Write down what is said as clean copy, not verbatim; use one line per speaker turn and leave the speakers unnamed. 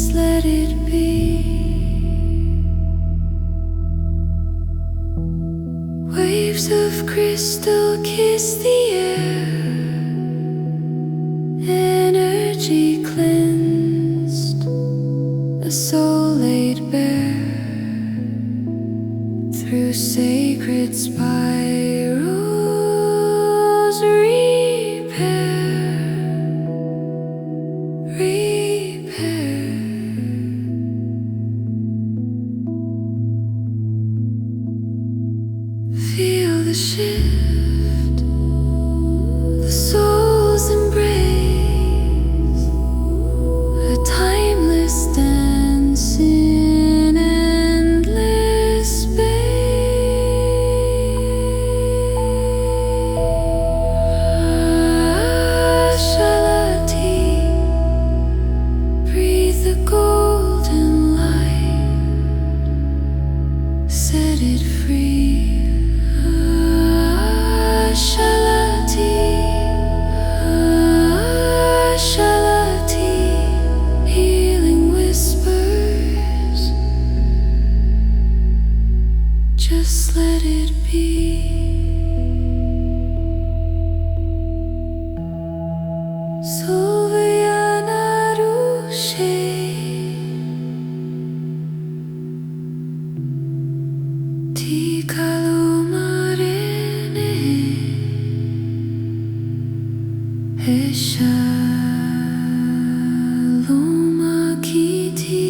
Just let it be. Waves of crystal kiss the air, energy cleansed, a soul laid bare through sacred spirals. Feel the shift, the soul's embrace, a timeless dance in endless space. Shalati, breathe the golden light, set it free. Just let it be. Solvayana Rushe, Tikalo Marene, Eshaloma Kiti.